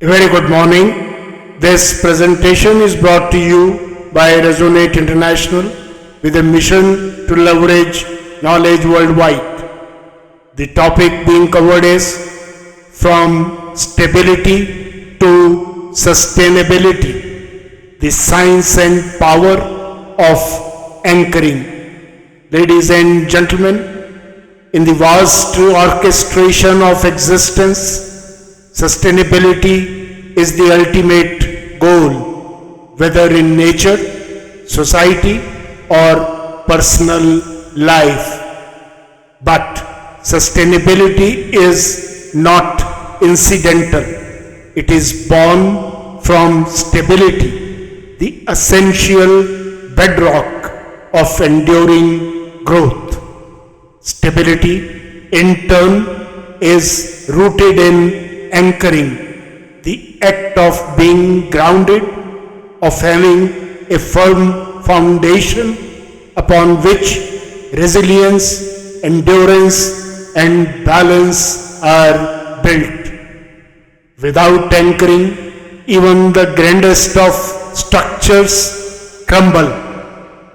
Very good morning. This presentation is brought to you by Resonate International with a mission to leverage knowledge worldwide. The topic being covered is from stability to sustainability, the science and power of anchoring. Ladies and gentlemen, in the vast orchestration of existence, sustainability is the ultimate goal, whether in nature, society, or personal life. But sustainability is not incidental. It is born from stability, the essential bedrock of enduring growth. Stability, in turn, is rooted in anchoring, the act of being grounded, of having a firm foundation upon which resilience, endurance, and balance are built. Without anchoring, even the grandest of structures crumble,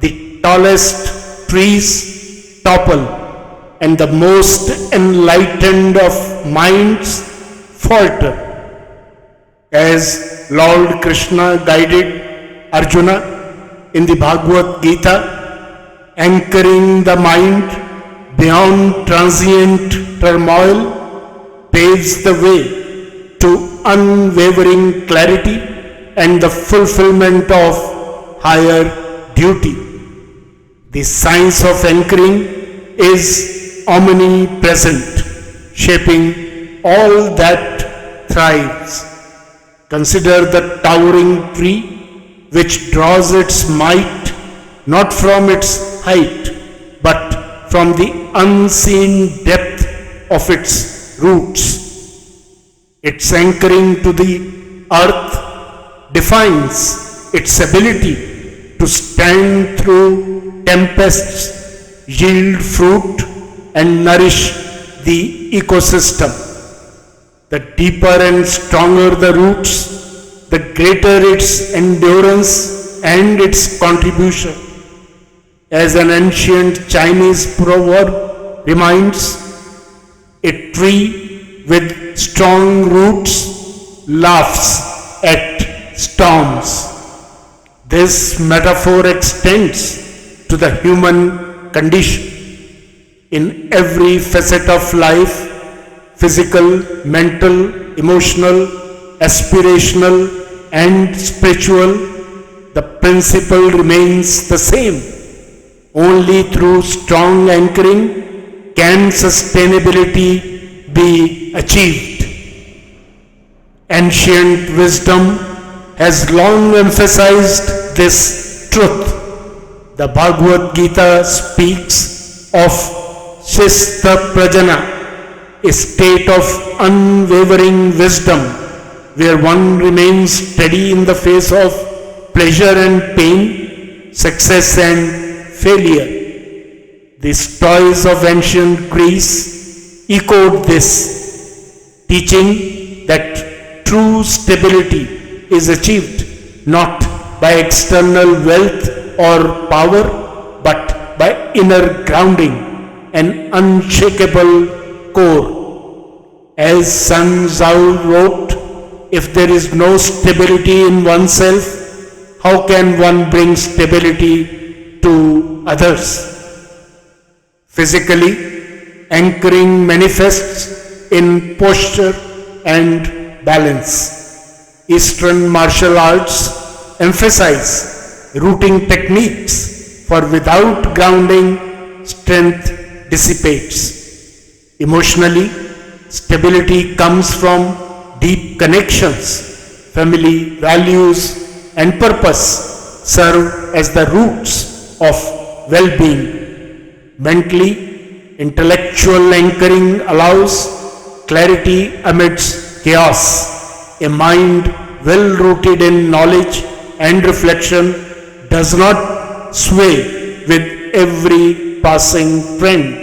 the tallest trees topple, and the most enlightened of minds falter. As Lord Krishna guided Arjuna in the Bhagavad Gita, anchoring the mind beyond transient turmoil paves the way to unwavering clarity and the fulfillment of higher duty. The science of anchoring is omnipresent, shaping all that thrives. Consider the towering tree which draws its might not from its height but from the unseen depth of its roots. Its anchoring to the earth defines its ability to stand through tempests, yield fruit, and nourish the ecosystem. The deeper and stronger the roots, the greater its endurance and its contribution. As an ancient Chinese proverb reminds, a tree with strong roots laughs at storms. This metaphor extends to the human condition. In every facet of life, physical, mental, emotional, aspirational, and spiritual, the principle remains the same. Only through strong anchoring can sustainability be achieved. Ancient wisdom has long emphasized this truth. The Bhagavad Gita speaks of Shista Prajana, a state of unwavering wisdom where one remains steady in the face of pleasure and pain, success and failure. The stories of ancient Greece echoed this, teaching that true stability is achieved not by external wealth or power but by inner grounding, an unshakable core. As Sun Tzu wrote, if there is no stability in oneself, how can one bring stability to others? Physically, anchoring manifests in posture and balance. Eastern martial arts emphasize rooting techniques, for without grounding, strength dissipates. Emotionally, stability comes from deep connections. Family, values, and purpose serve as the roots of well-being. Mentally, intellectual anchoring allows clarity amidst chaos. A mind well rooted in knowledge and reflection does not sway with every passing trend.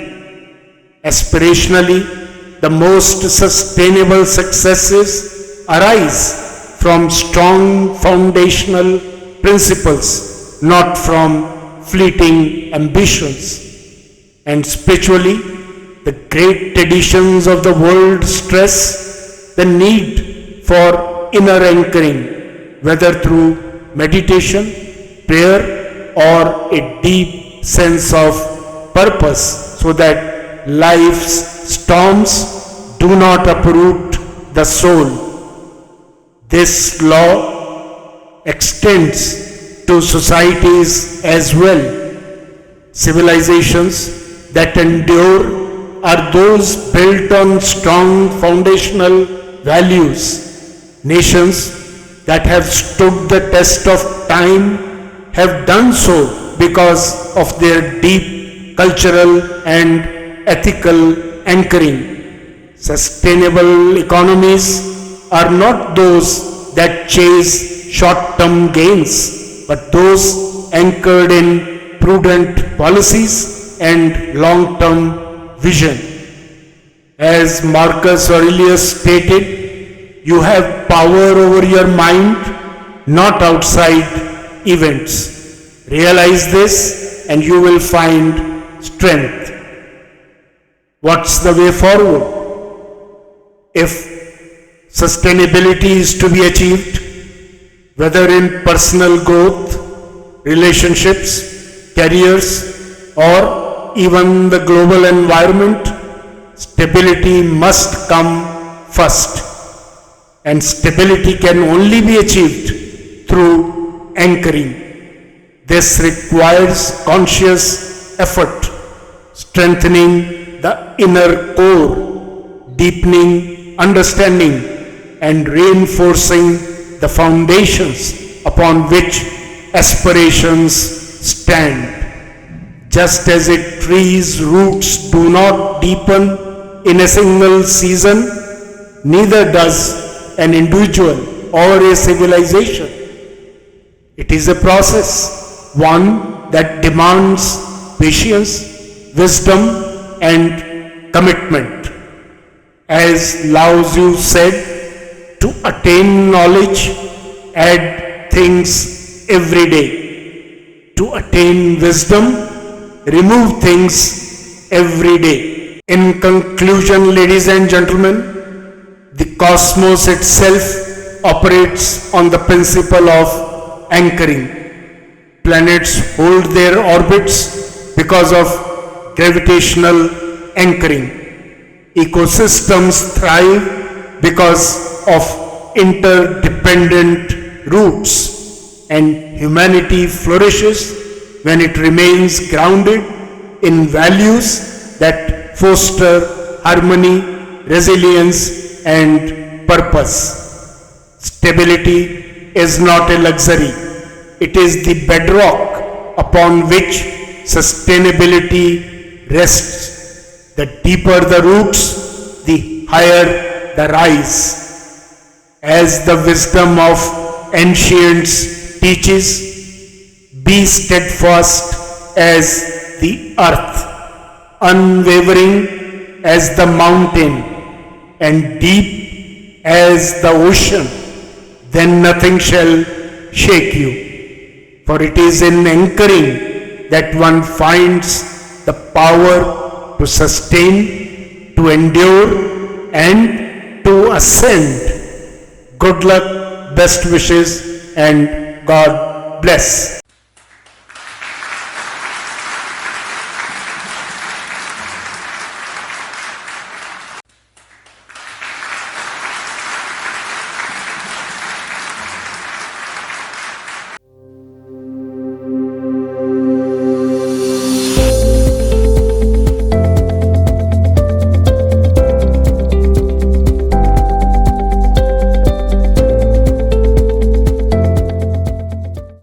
Aspirationally, the most sustainable successes arise from strong foundational principles, not from fleeting ambitions. And spiritually, the great traditions of the world stress the need for inner anchoring, whether through meditation, prayer, or a deep sense of purpose, so that life's storms do not uproot the soul. This law extends to societies as well. Civilizations that endure are those built on strong foundational values. Nations that have stood the test of time have done so because of their deep cultural and ethical anchoring. Sustainable economies are not those that chase short-term gains, but those anchored in prudent policies and long-term vision. As Marcus Aurelius stated, you have power over your mind, not outside events. Realize this and you will find strength. What's the way forward? If sustainability is to be achieved, whether in personal growth, relationships, careers, or even the global environment, stability must come first. And stability can only be achieved through anchoring. This requires conscious effort, strengthening the inner core, deepening understanding, and reinforcing the foundations upon which aspirations stand. Just as a tree's roots do not deepen in a single season, neither does an individual or a civilization. It is a process, one that demands patience, wisdom, and commitment. As Lao Tzu said, to attain knowledge, add things every day. To attain wisdom, remove things every day. In conclusion, ladies and gentlemen, the cosmos itself operates on the principle of anchoring. Planets hold their orbits because of gravitational anchoring. Ecosystems thrive because of interdependent roots, and humanity flourishes when it remains grounded in values that foster harmony, resilience, and purpose. Stability is not a luxury. It is the bedrock upon which sustainability rests. The deeper the roots, the higher the rise. As the wisdom of ancients teaches, be steadfast as the earth, unwavering as the mountain, and deep as the ocean. Then nothing shall shake you. For it is in anchoring that one finds the power to sustain, to endure, and to ascend. Good luck, best wishes, and God bless.